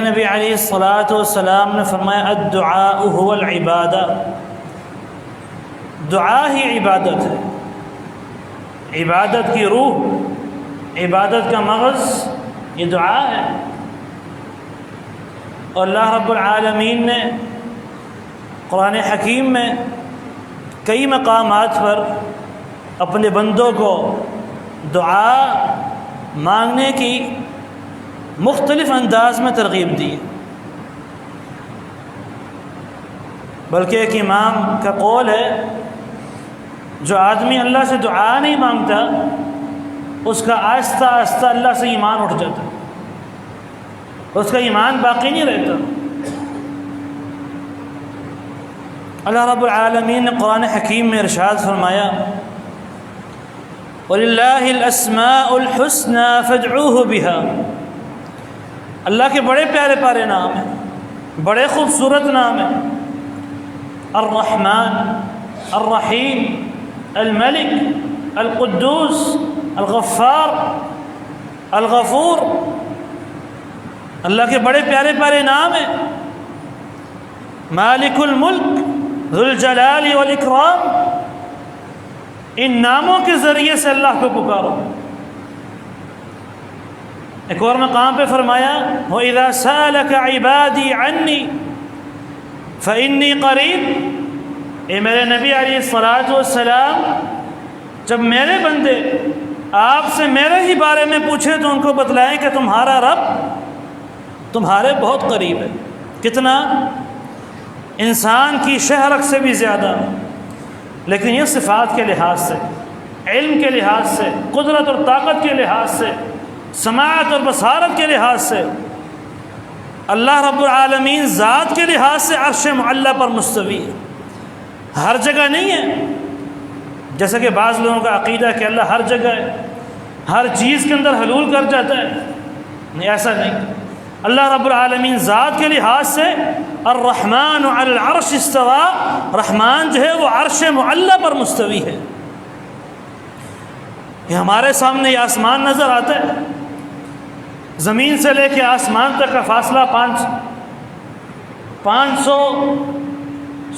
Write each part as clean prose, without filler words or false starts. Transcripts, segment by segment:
نبی علیہ الصلاۃ والسلام نے فرمایا الدعاء هو العبادہ، دعا ہی عبادت ہے، عبادت کی روح، عبادت کا مغز یہ دعا ہے۔ اور اللہ رب العالمین نے قرآن حکیم میں کئی مقامات پر اپنے بندوں کو دعا مانگنے کی مختلف انداز میں ترغیب دی، بلکہ ایک امام کا قول ہے جو آدمی اللہ سے دعا نہیں مانگتا اس کا آہستہ آہستہ اللہ سے ایمان اٹھ جاتا ہے، اس کا ایمان باقی نہیں رہتا۔ اللہ رب العالمین نے قرآن حکیم میں ارشاد فرمایا وَلِلَّهِ الْأَسْمَاءُ الْحُسْنَى فَادْعُوهُ بِهَا، اللہ کے بڑے پیارے پیارے نام ہیں، بڑے خوبصورت نام ہیں، الرحمن، الرحیم، الملک، القدوس، الغفار، الغفور، اللہ کے بڑے پیارے پیارے نام ہیں۔ مالک الملک، ذو الجلال والاکرام، ان ناموں کے ذریعے سے اللہ کو پکارو۔ ایک اور مقام پہ فرمایا وَإِذَا سَأَلَكَ عِبَادِي عَنِّي فَإِنِّي قَرِيب، اے میرے نبی علیہ الصلاۃ والسلام جب میرے بندے آپ سے میرے ہی بارے میں پوچھیں تو ان کو بتلائیں کہ تمہارا رب تمہارے بہت قریب ہے۔ کتنا؟ انسان کی شہرت سے بھی زیادہ، لیکن یہ صفات کے لحاظ سے، علم کے لحاظ سے، قدرت اور طاقت کے لحاظ سے، سماعت اور بصارت کے لحاظ سے، اللہ رب العالمین ذات کے لحاظ سے عرش معلی پر مستوی ہے، ہر جگہ نہیں ہے جیسا کہ بعض لوگوں کا عقیدہ ہے کہ اللہ ہر جگہ ہے، ہر چیز کے اندر حلول کر جاتا ہے، نہیں، ایسا نہیں۔ اللہ رب العالمین ذات کے لحاظ سے الرحمن علی العرش استوى، رحمان جو ہے وہ عرش معلی پر مستوی ہے۔ یہ ہمارے سامنے یہ آسمان نظر آتا ہے، زمین سے لے کے آسمان تک کا فاصلہ 500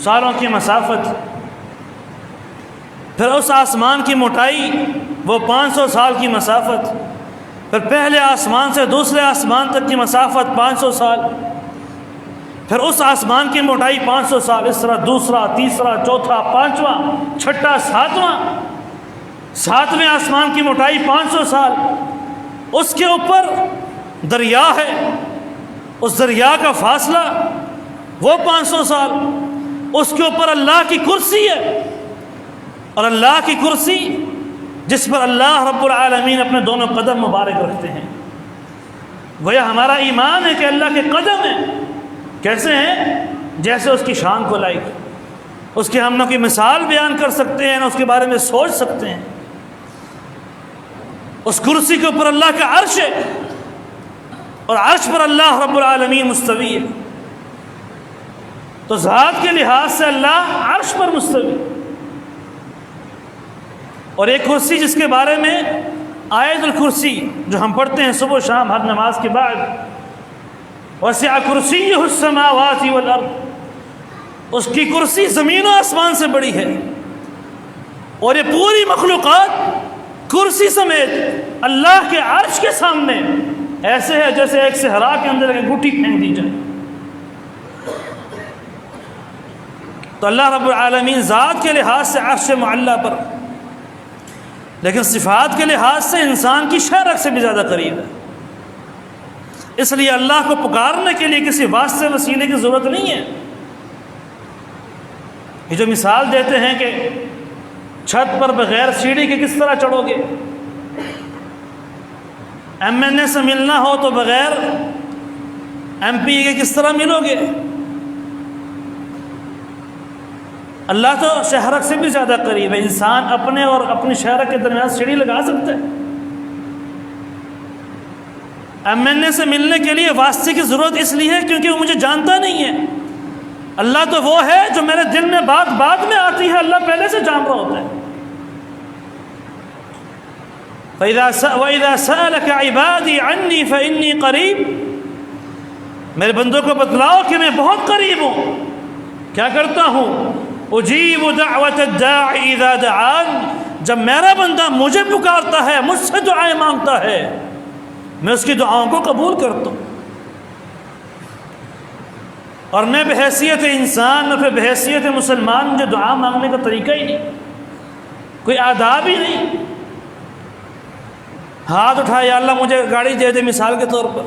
سالوں کی مسافت، پھر اس آسمان کی موٹائی وہ 500 سال کی مسافت، پھر پہلے آسمان سے دوسرے آسمان تک کی مسافت 500 سال، پھر اس آسمان کی موٹائی 500 سال، اس طرح دوسرا، تیسرا، چوتھا، پانچواں، چھٹا، ساتویں آسمان کی موٹائی 500 سال، اس کے اوپر دریا ہے، اس دریا کا فاصلہ وہ 500 سال، اس کے اوپر اللہ کی کرسی ہے، اور اللہ کی کرسی جس پر اللہ رب العالمین اپنے دونوں قدم مبارک رکھتے ہیں، گویا ہمارا ایمان ہے کہ اللہ کے قدم ہیں، کیسے ہیں؟ جیسے اس کی شان کو لائق، اس کے ہم نہ کوئی مثال بیان کر سکتے ہیں، نہ اس کے بارے میں سوچ سکتے ہیں۔ اس کرسی کے اوپر اللہ کا عرش ہے، اور عرش پر اللہ رب العالمین مستوی ہے، تو ذات کے لحاظ سے اللہ عرش پر مستوی، اور ایک کرسی جس کے بارے میں آیت الکرسی جو ہم پڑھتے ہیں صبح و شام ہر نماز کے بعد، وسع کرسیہ السماوات والارض، اس کی کرسی زمین و آسمان سے بڑی ہے، اور یہ پوری مخلوقات کرسی سمیت اللہ کے عرش کے سامنے ایسے ہے جیسے ایک صحرا کے اندر ایک انگوٹھی پھینک دی جائے۔ تو اللہ رب العالمین ذات کے لحاظ سے عرش معلی پر، لیکن صفات کے لحاظ سے انسان کی شہرت سے بھی زیادہ قریب ہے، اس لیے اللہ کو پکارنے کے لیے کسی واسطے وسیلے کی ضرورت نہیں ہے۔ یہ جو مثال دیتے ہیں کہ چھت پر بغیر سیڑھی کے کس طرح چڑھو گے، ایم این اے سے ملنا ہو تو بغیر ایم پی کے کس طرح ملو گے؟ اللہ تو شہرت سے بھی زیادہ قریب ہے، انسان اپنے اور اپنی شہرت کے درمیان سیڑھی لگا سکتا ہے۔ ایم این اے سے ملنے کے لیے واسطے کی ضرورت اس لیے ہے کیونکہ وہ مجھے جانتا نہیں ہے، اللہ تو وہ ہے جو میرے دل میں بات بعد میں آتی ہے، اللہ پہلے سے جان رہا ہوتا ہے۔ وَإِذَا سَأَلَكَ عِبَادِي عَنِّي فَإِنِّي قَرِيب، میرے بندوں کو بتلاؤ کہ میں بہت قریب ہوں. کیا کرتا ہوں؟ اجیب دعوت الداعی اذا دعان، جب میرا بندہ مجھے پکارتا ہے، مجھ سے دعائیں مانگتا ہے، میں اس کی دعاؤں کو قبول کرتا ہوں. اور میں بحیثیت انسان اور پھر بحیثیت مسلمان مجھے دعا مانگنے کا طریقہ ہی نہیں، کوئی آداب ہی نہیں. ہاتھ اٹھایا، یا اللہ مجھے گاڑی دے دے مثال کے طور پر،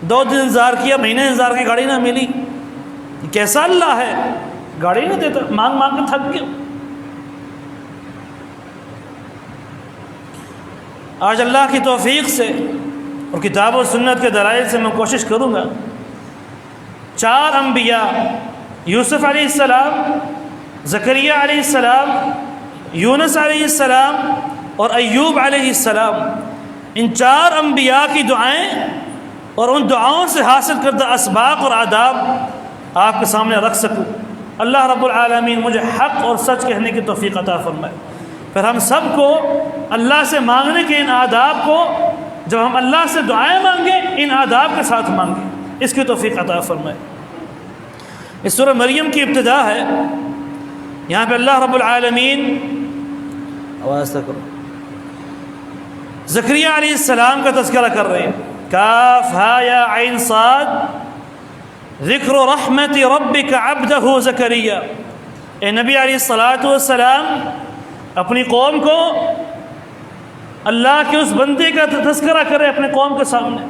2 دن انتظار کیا، مہینے انتظار کی، گاڑی نہ ملی. یہ کیسا اللہ ہے؟ گاڑی نہیں دیتا، مانگ مانگ کے تھک گیا. آج اللہ کی توفیق سے اور کتاب و سنت کے دلائل سے میں کوشش کروں گا 4 انبیاء، یوسف علیہ السلام، زکریا علیہ السلام، یونس علیہ السلام اور ایوب علیہ السلام، ان 4 انبیاء کی دعائیں اور ان دعاؤں سے حاصل کردہ اسباق اور آداب آپ کے سامنے رکھ سکوں. اللہ رب العالمین مجھے حق اور سچ کہنے کی توفیق عطا فرمائے. پھر ہم سب کو اللہ سے مانگنے کے ان آداب کو، جب ہم اللہ سے دعائیں مانگیں، ان آداب کے ساتھ مانگیں، اس کی توفیق عطا فرمائے. اس سورہ مریم کی ابتدا ہے. یہاں پہ اللہ رب العالمین، آواز تک کرو، زکریا علیہ السلام کا تذکرہ کر رہے ہیں. کاف ہا یا عین صاد ذکر رحمت ربک عبدہ زکریا. اے نبی علیہ الصلاۃ والسلام، اپنی قوم کو اللہ کے اس بندے کا تذکرہ کرے اپنے قوم کے سامنے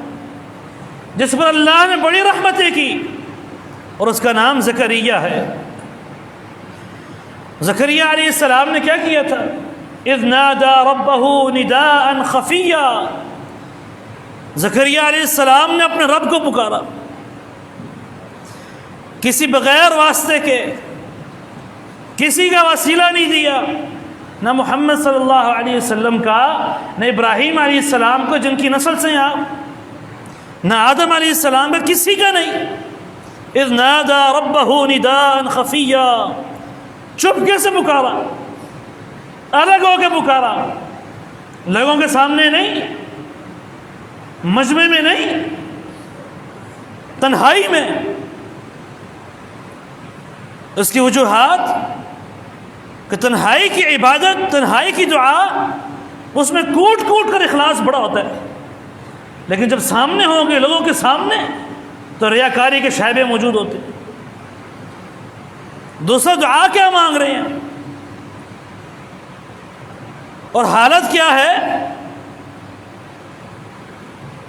جس پر اللہ نے بڑی رحمتیں کی، اور اس کا نام زکریا ہے. زکریا علیہ السلام نے کیا کیا تھا؟ اذ نادى ربه نداء خفیا. زکریا علیہ السلام نے اپنے رب کو پکارا، کسی بغیر واسطے کے، کسی کا وسیلہ نہیں دیا، نہ محمد صلی اللہ علیہ وسلم کا، نہ ابراہیم علیہ السلام کو جن کی نسل سے ہیں آپ، نہ آدم علیہ السلام کا، کسی کا نہیں. اذ نادى ربه نداء خفیا، چپکے سے پکارا، الگ ہو کے پکارا، لوگوں کے سامنے نہیں، مجمع میں نہیں، تنہائی میں. اس کی وجوہات کہ تنہائی کی عبادت، تنہائی کی دعا، اس میں کوٹ کوٹ کر اخلاص بڑا ہوتا ہے، لیکن جب سامنے ہوں گے، لوگوں کے سامنے، تو ریاکاری کے شائبے موجود ہوتے ہیں. دوسرا دعا کیا مانگ رہے ہیں، اور حالت کیا ہے؟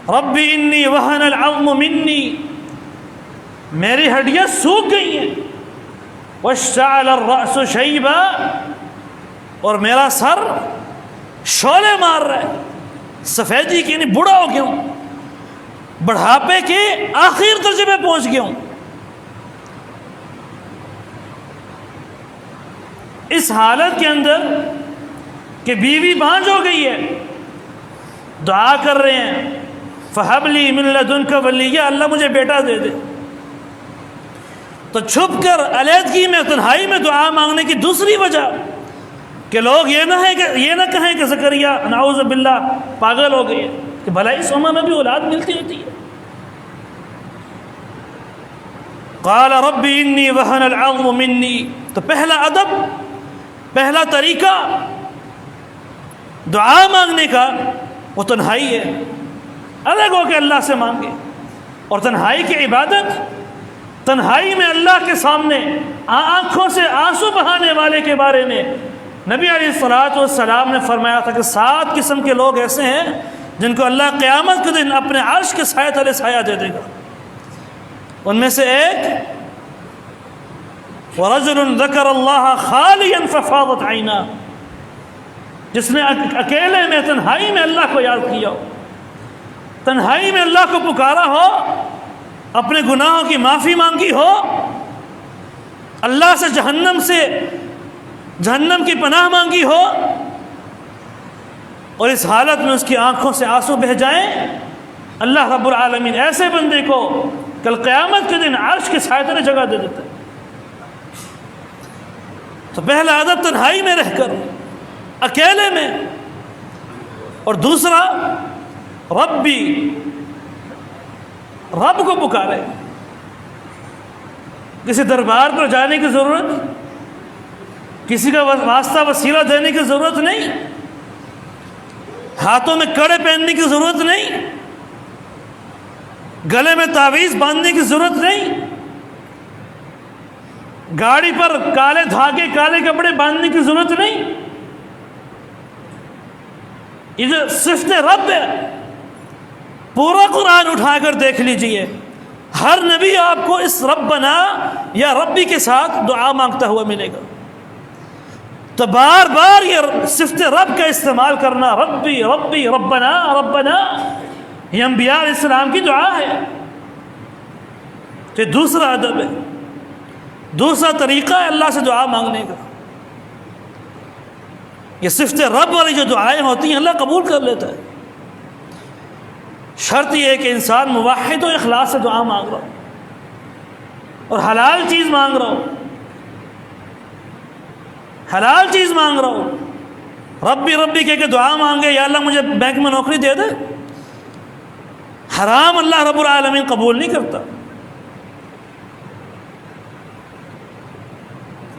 رب انی وہن العظم منی، میری ہڈیاں سوکھ گئی ہیں، واشتعل الرأس شیبا، اور میرا سر شعلے مار رہا ہے، سفیدی کی، یعنی بوڑھا ہو گیا ہوں، بڑھاپے کے آخر درجے میں پہنچ گیا ہوں. اس حالت کے اندر کہ بیوی بانجھ ہو گئی ہے، دعا کر رہے ہیں فَهَبْ لِي مِن لَدُنْكَ وَلِيًّا، اللہ مجھے بیٹا دے دے. تو چھپ کر علیحدگی میں، تنہائی میں دعا مانگنے کی دوسری وجہ کہ لوگ یہ نہ کہیں کہ زکریا نعوذ باللہ پاگل ہو گئی ہے، کہ بھلا اس عمر میں بھی اولاد ملتی ہوتی ہے. قال رب انی وہن العظم منی. تو پہلا ادب، پہلا طریقہ دعا مانگنے کا وہ تنہائی ہے، الگ ہو کے اللہ سے مانگے. اور تنہائی کی عبادت، تنہائی میں اللہ کے سامنے آنکھوں سے آنسو بہانے والے کے بارے میں نبی علیہ الصلوۃ والسلام نے فرمایا تھا کہ 7 قسم کے لوگ ایسے ہیں جن کو اللہ قیامت کے دن اپنے عرش کے سائے تلے سایہ دے دے گا. ان میں سے ایک وَرَجُلٌ ذَكَرَ اللَّهَ خَالِيًا فَفَاضَتْ عَيْنَاهُ، جس نے اکیلے میں، تنہائی میں اللہ کو یاد کیا ہو، تنہائی میں اللہ کو پکارا ہو، اپنے گناہوں کی معافی مانگی ہو، اللہ سے جہنم کی پناہ مانگی ہو، اور اس حالت میں اس کی آنکھوں سے آنسو بہہ جائیں، اللہ رب العالمین ایسے بندے کو کل قیامت کے دن عرش کے سائے تلے جگہ دے دیتا ہے. تو پہلا ادب تنہائی میں رہ کر، اکیلے میں. اور دوسرا رب کو پکارے. کسی دربار پر جانے کی ضرورت، کسی کا واسطہ وسیلہ دینے کی ضرورت نہیں، ہاتھوں میں کڑے پہننے کی ضرورت نہیں، گلے میں تعویذ باندھنے کی ضرورت نہیں، گاڑی پر کالے دھاگے کالے کپڑے باندھنے کی ضرورت نہیں۔ یہ جو صفت رب ہے، پورا قرآن اٹھا کر دیکھ لیجئے، ہر نبی آپ کو اس ربنا یا ربی کے ساتھ دعا مانگتا ہوا ملے گا۔ تو بار بار یہ صفت رب کا استعمال کرنا، ربی ربی ربنا ربنا، یہ انبیاء علیہ السلام کی دعا ہے۔ یہ دوسرا ادب ہے، دوسرا طریقہ ہے اللہ سے دعا مانگنے کا۔ یہ صفت رب والی جو دعائیں ہوتی ہیں اللہ قبول کر لیتا ہے، شرط یہ ہے کہ انسان موحد و اخلاص سے دعا مانگ رہا ہو اور حلال چیز مانگ رہا ہو، حلال چیز مانگ رہا ہو۔ ربی ربی کہہ کے دعا مانگے یا اللہ مجھے بینک میں نوکری دے دے، حرام اللہ رب العالمین قبول نہیں کرتا۔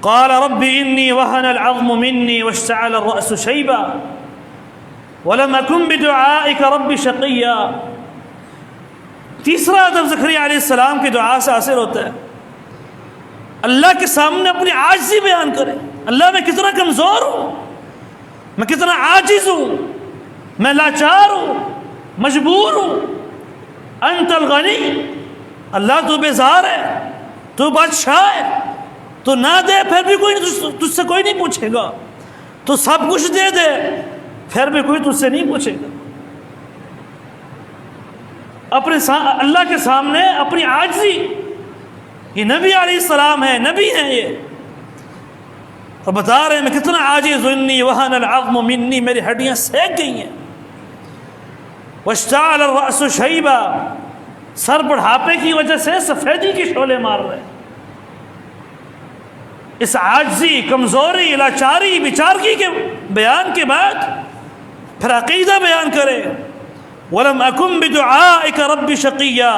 قال رب انی وهن العظم منی واشتعل الرأس شیبا ولم اکن بدعائک رب شقیا۔ تیسرا ادب زکریا علیہ السلام کی دعا سے حاصل ہوتا ہے، اللہ کے سامنے اپنی عاجزی بیان کرے، اللہ میں کتنا کمزور ہوں، میں کتنا عاجز ہوں، میں لاچار ہوں، مجبور ہوں۔ انت الغنی، اللہ تو بیزار ہے، تو بادشاہ ہے، تو نہ دے پھر بھی کوئی تجھ سے کوئی نہیں پوچھے گا، تو سب کچھ دے دے پھر بھی کوئی تجھ سے نہیں پوچھے گا۔ اپنے اللہ کے سامنے اپنی عاجزی، یہ نبی علیہ السلام ہے، نبی ہیں یہ، اور بتا رہے ہیں میں کتنا عاجز، انی وہن العظم منی، میری ہڈیاں سیک گئی ہیں، واشتعل الرأس شیبا، سر بڑھاپے کی وجہ سے سفیدی کے شعلے مار رہے ہیں۔ اس عاجزی، کمزوری، لاچاری، بیچارگی کے بیان کے بعد پھر عقیدہ بیان کرے، وَلَمْ أَكُمْ بِدُعَائِكَ رَبِّ شَقِيًّا،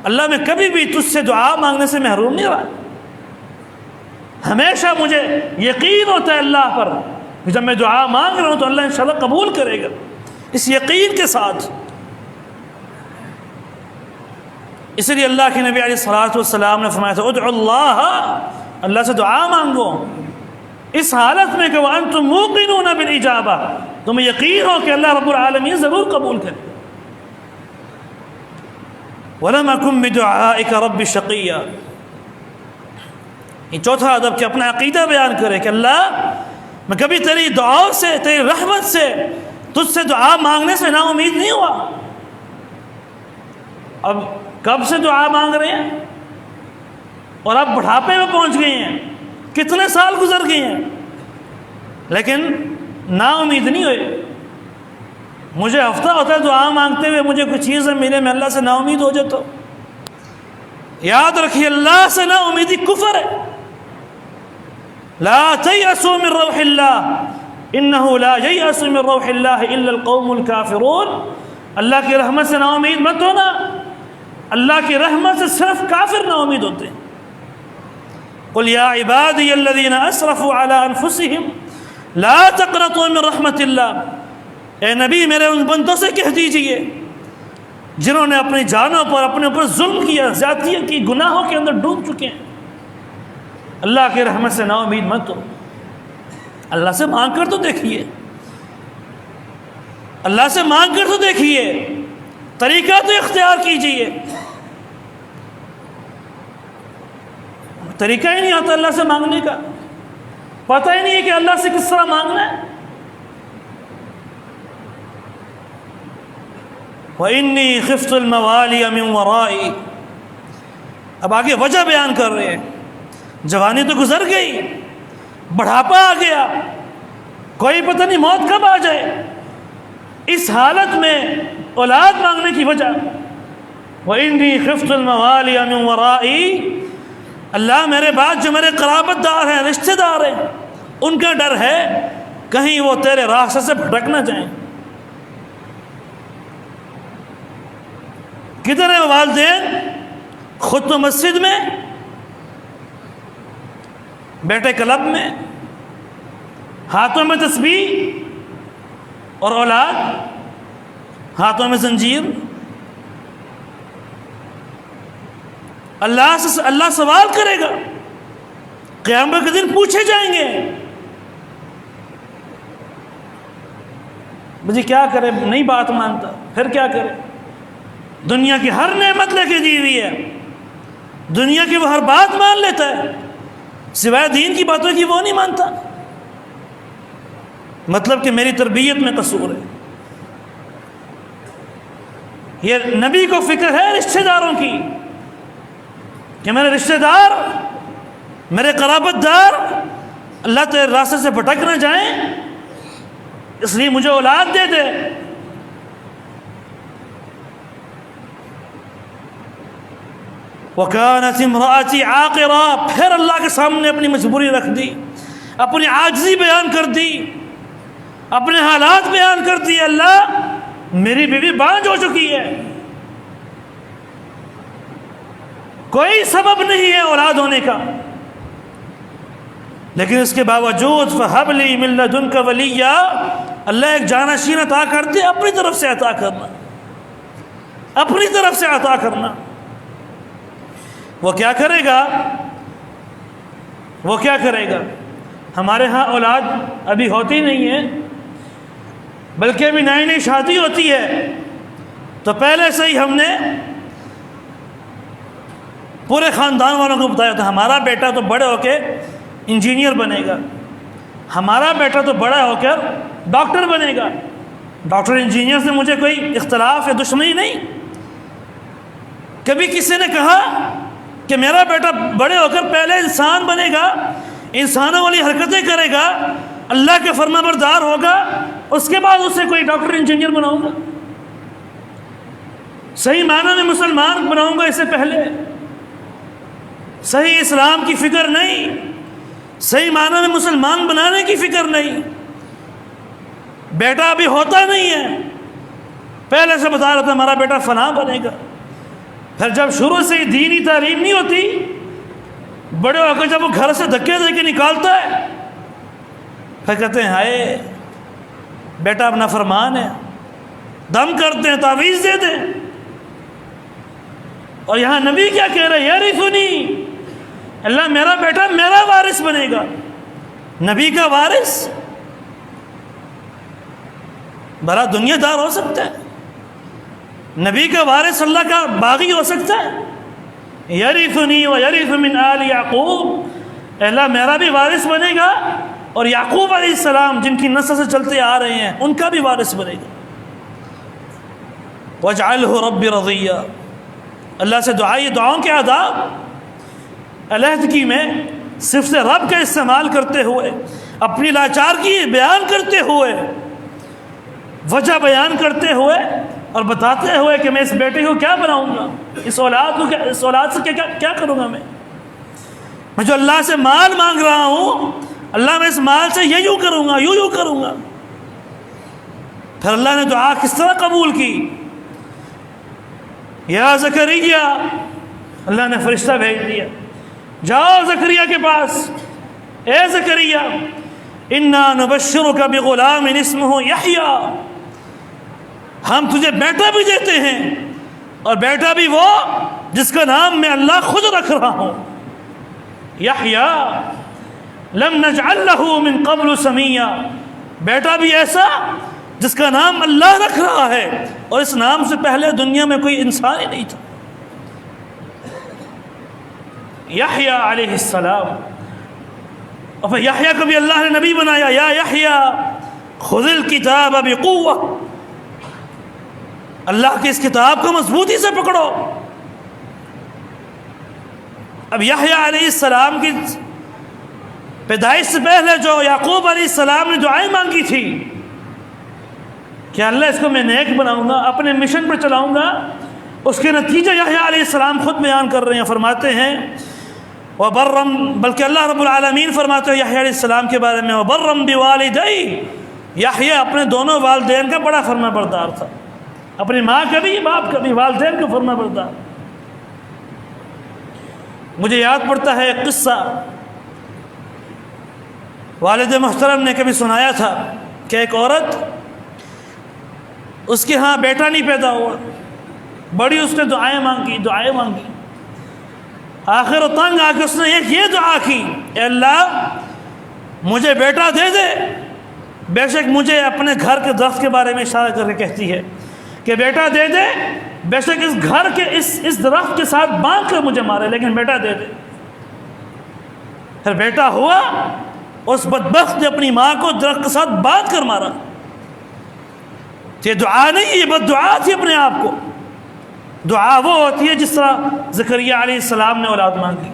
اللہ میں کبھی بھی تجھ سے دعا مانگنے سے محروم نہیں رہا، ہمیشہ مجھے یقین ہوتا ہے اللہ پر کہ جب میں دعا مانگ رہا ہوں تو اللہ انشاءاللہ قبول کرے گا، اس یقین کے ساتھ۔ اس لیے اللہ کے نبی علیہ السلام نے فرمایا تھا ادعوا اللہ، اللہ سے دعا مانگو اس حالت میں کہ وانتم موقنون بالاجابہ، تمہیں یقین ہو کہ اللہ رب العالمین ضرور قبول کرے۔ وَلَمْ أَكُنْ بِدُعَائِكَ رَبِّ شَقِيًّا، یہ چوتھا ادب کہ اپنا عقیدہ بیان کرے کہ اللہ میں کبھی تیری دعاؤں سے، تیری رحمت سے، تجھ سے دعا مانگنے سے نا امید نہیں ہوا۔ اب کب سے دعا مانگ رہے ہیں اور اب بڑھاپے میں پہنچ گئے ہیں، کتنے سال گزر گئے ہیں، لیکن نا امید نہیں ہوئے۔ مجھے ہفتہ ہوتا ہے دعا مانگتے ہوئے، مجھے کچھ چیز ملے میں اللہ سے نا امید ہو جاتا ہوں۔ یاد رکھیے اللہ سے نا امیدی کفر ہے۔ لا تیأسوا من روح اللہ انہ لا ییأس من روح اللہ الا القوم الکافرون، اللہ کی رحمت سے نا امید مت ہونا، اللہ کی رحمت سے صرف کافر نا امید ہوتے ہیں۔ قل یا عبادی الذین اسرفوا علی انفسہم لا تقنطوا من رحمت اللہ، اے نبی میرے ان بندوں سے کہہ دیجئے جنہوں نے اپنی جانوں پر اپنے اوپر ظلم کیا، زیادتیاں کی، گناہوں کے اندر ڈوب چکے ہیں، اللہ کی رحمت سے نا امید مت ہو۔ اللہ سے مانگ کر تو دیکھیے، اللہ سے مانگ کر تو دیکھیے، طریقہ تو اختیار کیجئے۔ طریقہ ہی نہیں آتا اللہ سے مانگنے کا، پتہ ہی نہیں ہے کہ اللہ سے کس طرح مانگنا ہے۔ وَإِنِّي خِفْتُ الْمَوَالِيَ مِنْ وَرَائِي، اب آگے وجہ بیان کر رہے ہیں، جوانی تو گزر گئی، بڑھاپا آ گیا، کوئی پتہ نہیں موت کب آ جائے، اس حالت میں اولاد مانگنے کی وجہ وَإِنِّي خِفْتُ الْمَوَالِيَ مِنْ وَرَائِي، اللہ میرے بعد جو میرے قرابت دار ہیں، رشتہ دار ہیں، ان کا ڈر ہے کہیں وہ تیرے راستے سے بھٹک نہ جائیں۔ کتنے والدین خود تو مسجد میں بیٹے کلب میں، ہاتھوں میں تسبیح، اور اولاد ہاتھوں میں زنجیر۔ اللہ سوال کرے گا، قیامت کے دن پوچھے جائیں گے مجھے کیا کرے، نہیں بات مانتا، پھر کیا کرے؟ دنیا کی ہر نعمت لے کے دی ہوئی ہے، دنیا کی وہ ہر بات مان لیتا ہے، سوائے دین کی باتوں کی وہ نہیں مانتا۔ مطلب کہ میری تربیت میں قصور ہے۔ یہ نبی کو فکر ہے رشتہ داروں کی کہ میرے رشتہ دار، میرے قرابت دار اللہ تیرے راستے سے بھٹک نہ جائیں، اس لیے مجھے اولاد دے دے۔ وَكَانَتِ امْرَأَتِي عَاقِرًا، پھر اللہ کے سامنے اپنی مجبوری رکھ دی، اپنی عاجزی بیان کر دی، اپنے حالات بیان کر دی۔ اللہ میری بیوی بانجھ ہو چکی ہے، کوئی سبب نہیں ہے اولاد ہونے کا، لیکن اس کے باوجود فَهَبْ لِي مِن لَّدُنْكَ وَلِيًّا، اللہ ایک جانشین عطا کر دے، اپنی طرف سے عطا کرنا، اپنی طرف سے عطا کرنا۔ وہ کیا کرے گا؟ وہ کیا کرے گا؟ ہمارے ہاں اولاد ابھی ہوتی نہیں ہے، بلکہ ابھی نئی نئی شادی ہوتی ہے تو پہلے سے ہی ہم نے پورے خاندان والوں کو بتایا تھا ہمارا بیٹا تو بڑے ہو کے انجینئر بنے گا، ہمارا بیٹا تو بڑا ہو کر ڈاکٹر بنے گا۔ ڈاکٹر انجینئر سے مجھے کوئی اختلاف یا دشمنی نہیں۔ کبھی کسی نے کہا کہ میرا بیٹا بڑے ہو کر پہلے انسان بنے گا، انسانوں والی حرکتیں کرے گا، اللہ کے فرما بردار ہوگا، اس کے بعد اسے کوئی ڈاکٹر انجینئر بناؤں گا، صحیح معنی میں مسلمان بناؤں گا، اس سے پہلے صحیح اسلام کی فکر نہیں، صحیح معنی میں مسلمان بنانے کی فکر نہیں۔ بیٹا ابھی ہوتا نہیں ہے، پہلے سے بتا رہا تھا ہمارا بیٹا فلاں بنے گا، پھر جب شروع سے ہی دینی تعلیم نہیں ہوتی، بڑے ہو کر جب وہ گھر سے دھکے دے کے نکالتا ہے، پھر کہتے ہیں ہائے بیٹا اپنا فرمان ہے، دم کرتے ہیں، تعویذ دے دیں۔ اور یہاں نبی کیا کہہ رہے ہیں؟ یرثنی، اللہ میرا بیٹا میرا وارث بنے گا۔ نبی کا وارث بڑا دنیا دار ہو سکتا ہے، نبی کا وارث اللہ کا باغی ہو سکتا ہے۔ یرثنی ویرث من آل یعقوب، اللہ میرا بھی وارث بنے گا اور یعقوب علیہ السلام جن کی نسل سے چلتے آ رہے ہیں ان کا بھی وارث بنے گا۔ وَاجْعَلْهُ رَبِّ رَضِيًّا، اللہ سے دعائیں، دعاؤں کے آداب علیحدگی میں صفت رب کا استعمال کرتے ہوئے، اپنی لاچارگی بیان کرتے ہوئے، وجہ بیان کرتے ہوئے اور بتاتے ہوئے کہ میں اس بیٹے کو کیا بناؤں گا، اس اولاد سے کیا کروں گا، میں جو اللہ سے مال مانگ رہا ہوں، اللہ میں اس مال سے یوں کروں گا، یوں کروں گا۔ پھر اللہ نے دعا کس طرح قبول کی؟ یا زکریا، اللہ نے فرشتہ بھیج دیا، جاؤ زکریا کے پاس، اے زکریا انا نبشرک بغلام اسمہ یحییٰ، ہم تجھے بیٹا بھی دیتے ہیں اور بیٹا بھی وہ جس کا نام میں اللہ خود رکھ رہا ہوں، یحییٰ لم نجعل له من قبل سمیہ، بیٹا بھی ایسا جس کا نام اللہ رکھ رہا ہے اور اس نام سے پہلے دنیا میں کوئی انسان ہی نہیں تھا۔ یحییٰ علیہ السلام، اور پھر یحییٰ کو بھی اللہ نے نبی بنایا، یا یحییٰ خذ الکتاب بقوہ، اللہ کی اس کتاب کو مضبوطی سے پکڑو۔ اب یحییٰ علیہ السلام کی پیدائش سے پہلے جو یعقوب علیہ السلام نے دعائیں مانگی تھی کہ اللہ اس کو میں نیک بناؤں گا، اپنے مشن پر چلاؤں گا، اس کے نتیجہ یحییٰ علیہ السلام خود بیان کر رہے ہیں، فرماتے ہیں وبرم، بلکہ اللہ رب العالمین فرماتے ہیں یحییٰ علیہ السلام کے بارے میں وبرم بوالدی، یحییٰ اپنے دونوں والدین کا بڑا فرما بردار تھا، اپنی ماں کا بھی باپ کا بھی، والدین کا فرما بردار۔ مجھے یاد پڑتا ہے ایک قصہ والد محترم نے کبھی سنایا تھا کہ ایک عورت، اس کے ہاں بیٹا نہیں پیدا ہوا، بڑی اس نے دعائیں مانگی، آخر و تنگ آ کے اس نے یہ دعا کی، اے اللہ مجھے بیٹا دے دے۔ بے شک مجھے اپنے گھر کے درخت کے بارے میں اشارہ کر کے کہتی ہے کہ بیٹا دے دے، بے شک اس گھر کے اس درخت کے ساتھ باندھ کر مجھے مارے، لیکن بیٹا دے دے۔ پھر بیٹا ہوا، اس بدبخت نے اپنی ماں کو درخت کے ساتھ باندھ کر مارا۔ یہ دعا نہیں، یہ بد دعا تھی اپنے آپ کو۔ دعا وہ ہوتی ہے جس طرح زکریا علیہ السلام نے اولاد مانگی۔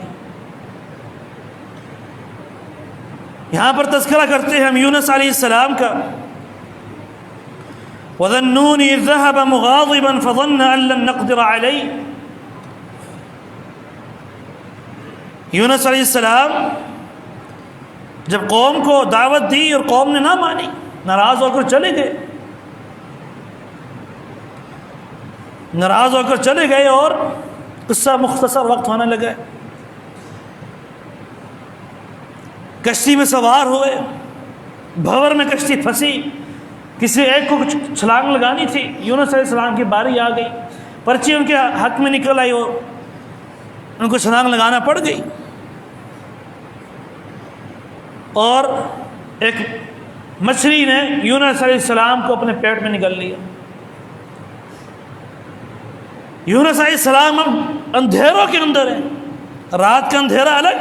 یہاں پر تذکرہ کرتے ہیں ہم یونس علیہ السلام کا، وَذَنُّونِ إِذْ ذَهَبَ مُغَاضِبًا فَظَنَّ أَن لَّن نَّقْدِرَ عَلَيْهِ۔ یونس علیہ السلام جب قوم کو دعوت دی اور قوم نے نہ مانی، ناراض ہو کر چلے گئے اور قصہ مختصر وقت ہونے لگا۔ کشتی میں سوار ہوئے، بھور میں کشتی پھنسی، کسی ایک کو کچھ چھلانگ لگانی تھی، یونس علیہ السلام کی باری آ گئی، پرچی ان کے حق میں نکل آئی، ان کو چھلانگ لگانا پڑ گئی، اور ایک مچھلی نے یونس علیہ السلام کو اپنے پیٹ میں نگل لیا۔ یونس علیہ السلام اندھیروں کے اندر ہیں، رات کا اندھیرا الگ،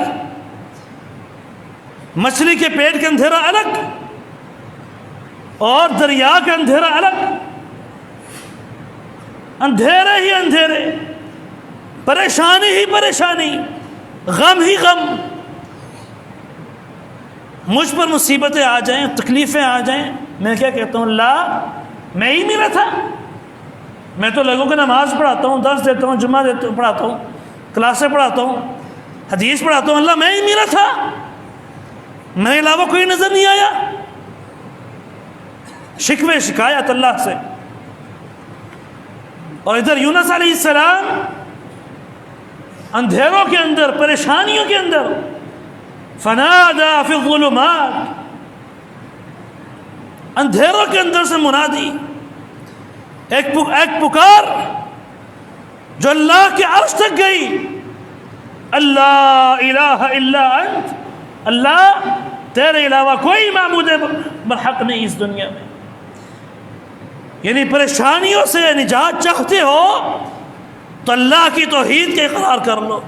مچھلی کے پیٹ کا اندھیرا الگ، اور دریا کا اندھیرا الگ، اندھیرے ہی اندھیرے، پریشانی ہی پریشانی، غم ہی غم۔ مجھ پر مصیبتیں آ جائیں، تکلیفیں آ جائیں، میں کیا کہتا ہوں، اللہ میں ہی میرا تھا، میں تو لوگوں کو نماز پڑھاتا ہوں، درس دیتا ہوں، جمعہ پڑھاتا ہوں، کلاسیں پڑھاتا ہوں، حدیث پڑھاتا ہوں، اللہ میں ہی میرا تھا، میرے علاوہ کوئی نظر نہیں آیا۔ شکوے شکایت اللہ سے۔ اور ادھر یونس علیہ السلام اندھیروں کے اندر، پریشانیوں کے اندر، فنادى في الظلمات، اندھیروں کے اندر سے منادی، ایک پکار جو اللہ کے عرش تک گئی، اللہ الہ الا انت، اللہ تیرے علاوہ کوئی معبود برحق نہیں اس دنیا میں۔ یعنی پریشانیوں سے نجات چاہتے ہو تو اللہ کی توحید کا اقرار کر لو۔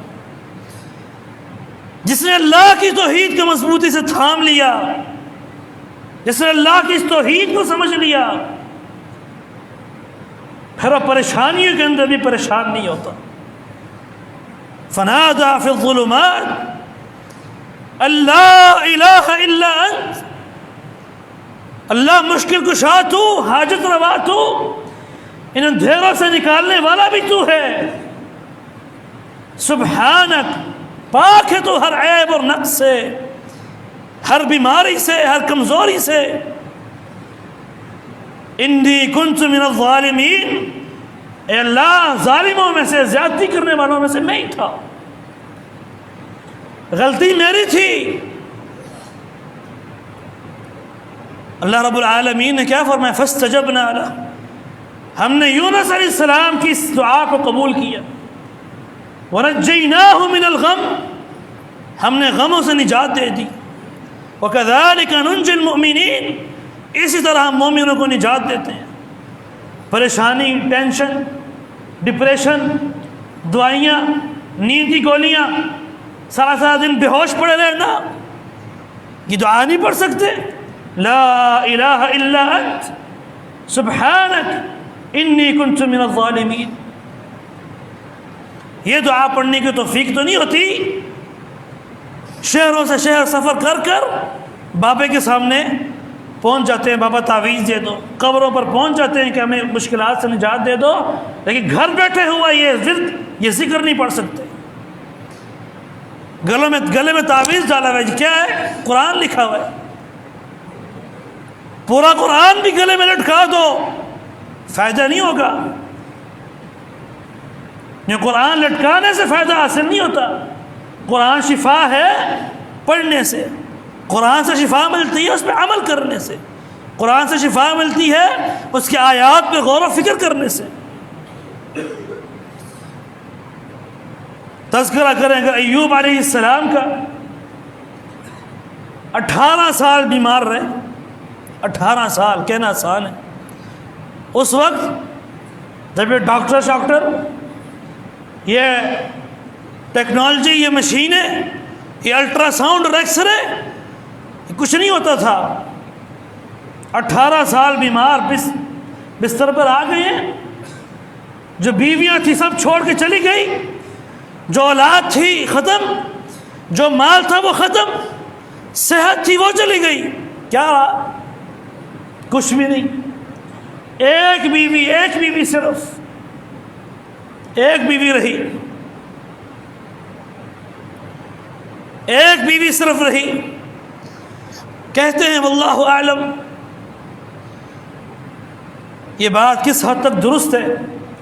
جس نے اللہ کی توحید کو مضبوطی سے تھام لیا، جس نے اللہ کی اس توحید کو سمجھ لیا، پھر وہ پریشانیوں کے اندر بھی پریشان نہیں ہوتا۔ فنادى في الظلمات اللہ الہ الا انت، اللہ مشکل کشا تو، حاجت روا تو، ان اندھیروں سے نکالنے والا بھی تو ہے، سبحانک، پاک ہے تو ہر عیب اور نقص سے، ہر بیماری سے، ہر کمزوری سے۔ انی کنت من الظالمین، اے اللہ ظالموں میں سے، زیادتی کرنے والوں میں سے میں ہی تھا، غلطی میری تھی۔ اللہ رب العالمین نے کیا فرمایا؟ فاستجبنا لہ، ہم نے یونس علیہ السلام کی اس دعا کو قبول کیا، ونجیناہ من الغم، ہم نے غموں سے نجات دے دی، وکذالک ننجی المؤمنین، اسی طرح ہم مومنوں کو نجات دیتے ہیں۔ پریشانی، ٹینشن، ڈپریشن، دوائیاں، نیند کی گولیاں، سارا سارا دن بے ہوش پڑے رہنا، یہ دعا نہیں پڑھ سکتے؟ لا الہ الا انت سبحانک انی کنت من الظالمین۔ یہ دعا پڑھنے کی توفیق تو نہیں ہوتی، شہروں سے شہر سفر کر کر بابے کے سامنے پہنچ جاتے ہیں، بابا تعویذ دے دو، قبروں پر پہنچ جاتے ہیں کہ ہمیں مشکلات سے نجات دے دو، لیکن گھر بیٹھے ہوا یہ ذکر نہیں پڑھ سکتے۔ گلے میں تعویذ ڈالا ہوا ہے، کیا ہے؟ قرآن لکھا ہوا ہے، پورا قرآن بھی گلے میں لٹکا دو، فائدہ نہیں ہوگا۔ یہ قرآن لٹکانے سے فائدہ حاصل نہیں ہوتا، قرآن شفا ہے پڑھنے سے، قرآن سے شفا ملتی ہے اس پہ عمل کرنے سے، قرآن سے شفا ملتی ہے اس کے آیات پہ غور و فکر کرنے سے۔ تذکرہ کریں اگر ایوب علیہ السلام کا 18 سال بیمار رہے، 18 سال کہنا آسان ہے، اس وقت جب یہ ڈاکٹر یہ ٹیکنالوجی، یہ مشینیں، یہ الٹرا ساؤنڈ اور ایکس رے کچھ نہیں ہوتا تھا، 18 سال بیمار بستر پر آ گئے ہیں، جو بیویاں تھی سب چھوڑ کے چلی گئی، جو اولاد تھی ختم، جو مال تھا وہ ختم، صحت تھی وہ چلی گئی، کیا رہا؟ کچھ بھی نہیں۔ ایک بیوی صرف ایک بیوی رہی، ایک بیوی صرف رہی۔ کہتے ہیں واللہ اعلم یہ بات کس حد تک درست ہے،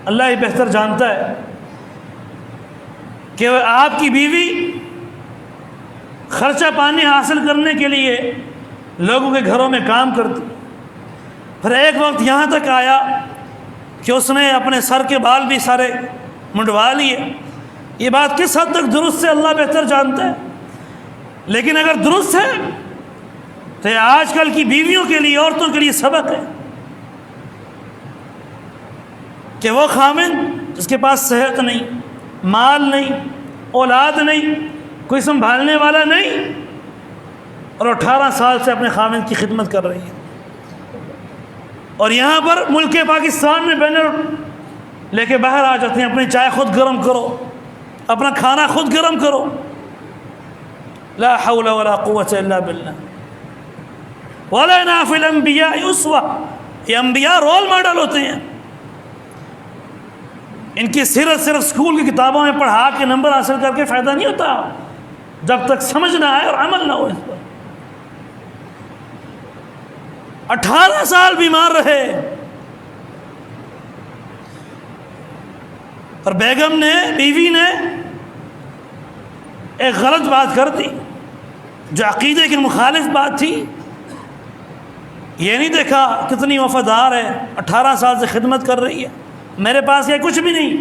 اللہ ہی بہتر جانتا ہے، کہ آپ کی بیوی خرچہ پانی حاصل کرنے کے لیے لوگوں کے گھروں میں کام کرتی، پھر ایک وقت یہاں تک آیا کہ اس نے اپنے سر کے بال بھی سارے منڈوا لیے۔ یہ بات کس حد تک درست ہے اللہ بہتر جانتا ہے، لیکن اگر درست ہے تو یہ آج کل کی بیویوں کے لیے، عورتوں کے لیے سبق ہے کہ وہ خامند جس کے پاس صحت نہیں، مال نہیں، اولاد نہیں، کوئی سنبھالنے والا نہیں، اور 18 سال سے اپنے خامند کی خدمت کر رہی ہے، اور یہاں پر ملک پاکستان میں بینر لے کے باہر آ جاتے ہیں، اپنی چائے خود گرم کرو، اپنا کھانا خود گرم کرو۔ لا حول ولا قوة الا باللہ۔ وَلَنَا فِي الْأَنْبِيَاءِ أُسْوَةٌ، یہ انبیاء رول ماڈل ہوتے ہیں، ان کی سیرت صرف اسکول کی کتابوں میں پڑھا کے نمبر حاصل کر کے فائدہ نہیں ہوتا جب تک سمجھ نہ آئے اور عمل نہ ہو اس پر۔ 18 سال بیمار رہے، اور بیگم نے، بیوی نے ایک غلط بات کر دی جو عقیدے کی مخالف بات تھی۔ یہ نہیں دیکھا کتنی وفادار ہے، 18 سال سے خدمت کر رہی ہے، میرے پاس یہ کچھ بھی نہیں،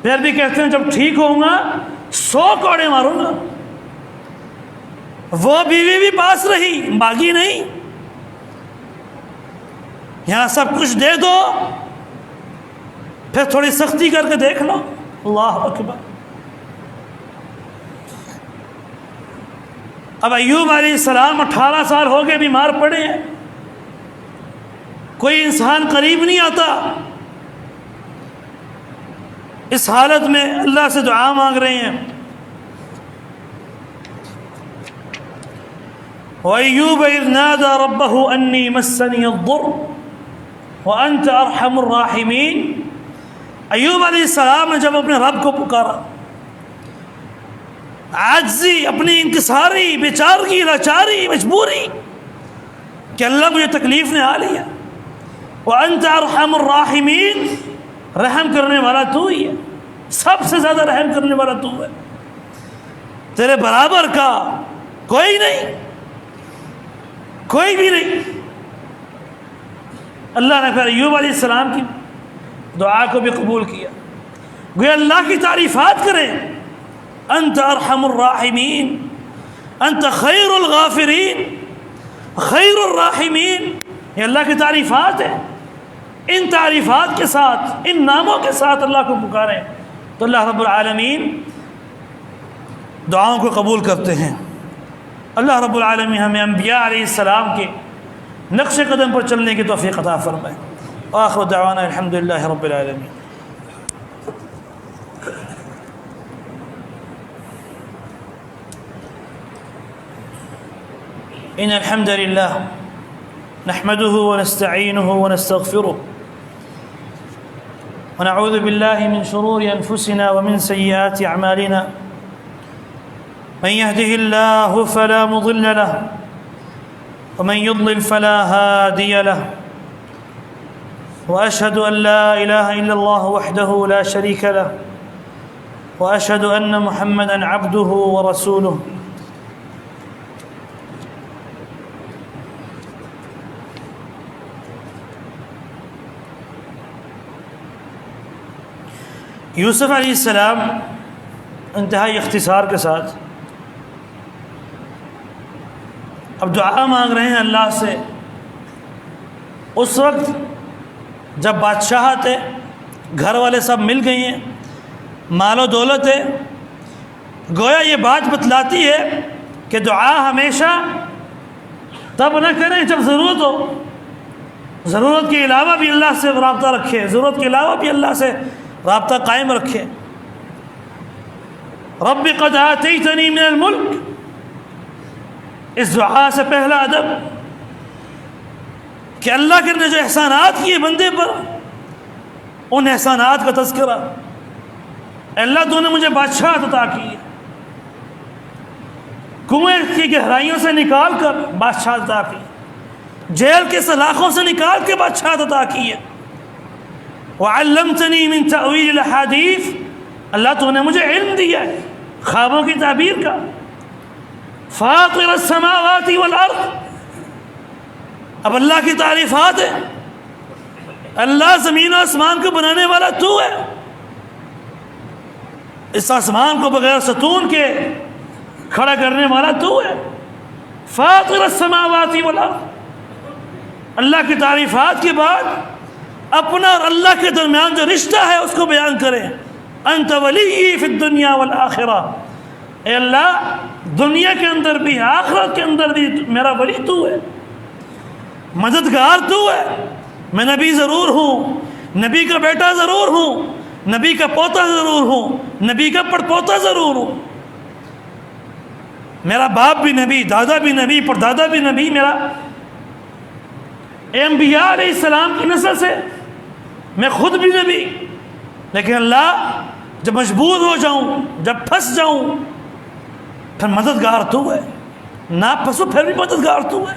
پھر بھی کہتے ہیں جب ٹھیک ہوں گا 100 کوڑے ماروں گا۔ وہ بیوی بھی پاس رہی، باغی نہیں، یہاں سب کچھ دے دو پھر تھوڑی سختی کر کے دیکھ لو۔ اللہ اکبر۔ اب ایوب علیہ السلام 18 سال ہو گئے بیمار پڑے ہیں، کوئی انسان قریب نہیں آتا، اس حالت میں اللہ سے دعا مانگ رہے ہیں۔ وَأَيُّوبَ إِذْ نَادَى رَبَّهُ أَنِّي مَسَّنِيَ الضُّرُّ وَأَنْتَ أَرْحَمُ الرَّاحِمِينَ۔ ایوب علیہ السلام نے جب اپنے رب کو پکارا، عاجزی، اپنی انکساری، بیچارگی، لاچاری، مجبوری، کہ اللہ مجھے تکلیف نے آ لیا، وَأَنْتَ أَرْحَمُ الرَّاحِمِينَ، رحم کرنے والا تو ہی ہے، سب سے زیادہ رحم کرنے والا تو ہے، تیرے برابر کا کوئی نہیں، کوئی بھی نہیں۔ اللہ نے پھر ایوب علیہ السلام کی دعا کو بھی قبول کیا، گویا اللہ کی تعریفات کریں، انت ارحم الراحمین، انت خیر الغافرین، خیر الراحمین، یہ اللہ کی تعریفات ہیں۔ ان تعریفات کے ساتھ، ان ناموں کے ساتھ اللہ کو پکاریں تو اللہ رب العالمین دعاؤں کو قبول کرتے ہیں۔ اللہ رب العالمین ہمیں انبیاء علیہ السلام کے نقش قدم پر چلنے کی توفیق عطا فرمائے۔ آخر دعوانا الحمدللہ رب العالمین۔ ان الحمد للہ نحمده ونستعینه ونستغفره ونعوذ بالله من شرور انفسنا ومن سيئات اعمالنا، من يهده الله فلا مضل له ومن يضلل فلا هادي له، وأشهد أن لا إله إلا الله وحده لا شريك له، وأشهد أن محمدًا عبده ورسوله۔ یوسف علیہ السلام انتہائی اختصار کے ساتھ اب دعا مانگ رہے ہیں اللہ سے. اس وقت جب بادشاہت ہے، گھر والے سب مل گئی ہیں، مال و دولت ہے، گویا یہ بات بتلاتی ہے کہ دعا ہمیشہ تب نہ کریں جب ضرورت ہو. ضرورت کے علاوہ بھی اللہ سے رابطہ رکھے، ضرورت کے علاوہ بھی اللہ سے رابطہ قائم رکھے. رب قد آتیتنی من الملک، اس دعا سے پہلا ادب کہ اللہ کے نے جو احسانات کیے بندے پر، ان احسانات کا تذکرہ. اللہ تو نے مجھے بادشاہت عطا کی ہے، کنویں کی گہرائیوں سے نکال کر بادشاہت عطا کی، جیل کے سلاخوں سے نکال کے بادشاہت عطا کی ہے. وعلمتنی من تأویل الاحادیث، اللہ تو نے مجھے علم دیا ہے خوابوں کی تعبیر کا. فاطر السماوات والارض، اب اللہ کی تعریفات ہے. اللہ زمین و آسمان کو بنانے والا تو ہے، اس آسمان کو بغیر ستون کے کھڑا کرنے والا تو ہے. فاطر السماوات والارض، اللہ کی تعریفات کے بعد اپنا اور اللہ کے درمیان جو رشتہ ہے اس کو بیان کریں. انت ولی فی الدنیا والآخرہ، اے اللہ دنیا کے اندر بھی آخرت کے اندر بھی میرا ولی تو ہے، مددگار تو ہے. میں نبی ضرور ہوں، نبی کا بیٹا ضرور ہوں، نبی کا پوتا ضرور ہوں، نبی کا پڑپوتا ضرور ہوں. میرا باپ بھی نبی، دادا بھی نبی، پردادا بھی نبی، میرا انبیاء علیہ السلام کی نسل سے، میں خود بھی نبی. لیکن اللہ جب مجبور ہو جاؤں، جب پھنس جاؤں، پھر مددگار تو ہے، نہ پھنسو پھر بھی مددگار تو ہے.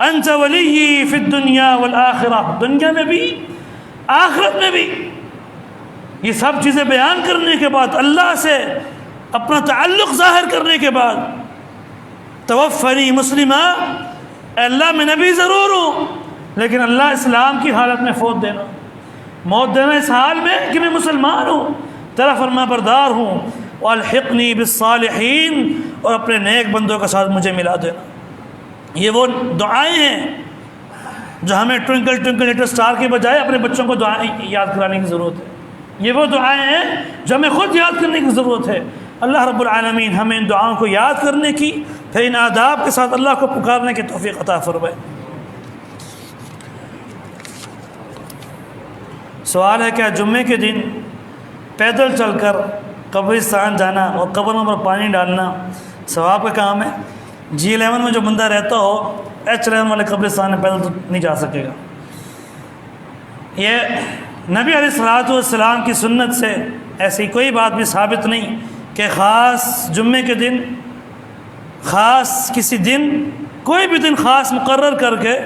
انت ولی فی الدنیا والآخرہ، دنیا میں بھی آخرت میں بھی. یہ سب چیزیں بیان کرنے کے بعد، اللہ سے اپنا تعلق ظاہر کرنے کے بعد، توفنی مسلمہ، اے اللہ میں نبی ضرور ہوں لیکن اللہ اسلام کی حالت میں فوت دینا، موت دینا اس حال میں کہ میں مسلمان ہوں، تیرا فرما بردار ہوں. والحقنی بالصالحین، اور اپنے نیک بندوں کے ساتھ مجھے ملا دینا. یہ وہ دعائیں ہیں جو ہمیں ٹوئنکل ٹوئنکل لٹل اسٹار کے بجائے اپنے بچوں کو دعائیں یاد کرانے کی ضرورت ہے. یہ وہ دعائیں ہیں جو ہمیں خود یاد کرنے کی ضرورت ہے. اللہ رب العالمین ہمیں ان دعاؤں کو یاد کرنے کی، پھر ان آداب کے ساتھ اللہ کو پکارنے کی توفیق عطا فرمائے. سوال ہے کیا جمعے کے دن پیدل چل کر قبرستان جانا اور قبروں پر پانی ڈالنا ثواب کا کام ہے؟ G11 میں جو بندہ رہتا ہو H11 والے قبرستان میں پیدل تو نہیں جا سکے گا. یہ نبی علیہ الصلوۃ والسلام کی سنت سے ایسی کوئی بات بھی ثابت نہیں کہ خاص جمعے کے دن، خاص کسی دن، کوئی بھی دن خاص مقرر کر کے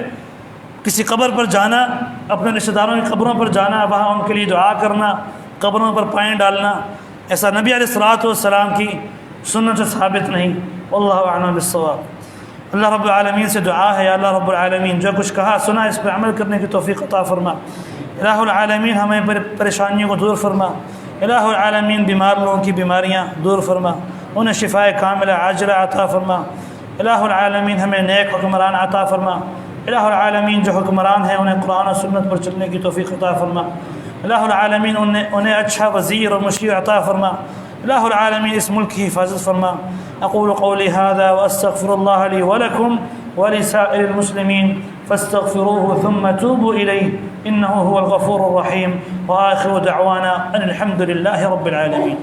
کسی قبر پر جانا، اپنے رشتہ داروں کی قبروں پر جانا، وہاں ان کے لیے دعا کرنا، قبروں پر پانی ڈالنا، ایسا نبی علیہ الصلوۃ والسلام کی سنت سے ثابت نہیں. واللہ اعلم بالصواب. اللہ رب العالمین سے دعا ہے، یا اللہ رب العالمین جو کچھ کہا سنا اس پر عمل کرنے کی توفیق عطا فرما. الہ العالمین ہمیں پریشانیوں کو دور فرما. الہ العالمین بیمار لوگوں کی بیماریاں دور فرما، انہیں شفائے کاملہ عاجلہ عطا فرما. الہ العالمین ہمیں نیک حکمران عطا فرما. الہ العالمین جو حکمران ہیں انہیں قرآن و سنت پر چلنے کی توفیق عطا فرما. الہ العالمین انہیں اچھا وزیر اور مشیر عطا فرما. الہ العالمین اس ملک کی حفاظت فرما. اقول قولی هذا واستغفر الله لي ولكم ولسائر المسلمين فاستغفروه ثم توبوا إليه إنه هو الغفور الرحيم. وآخر دعوانا أن الحمد لله رب العالمين.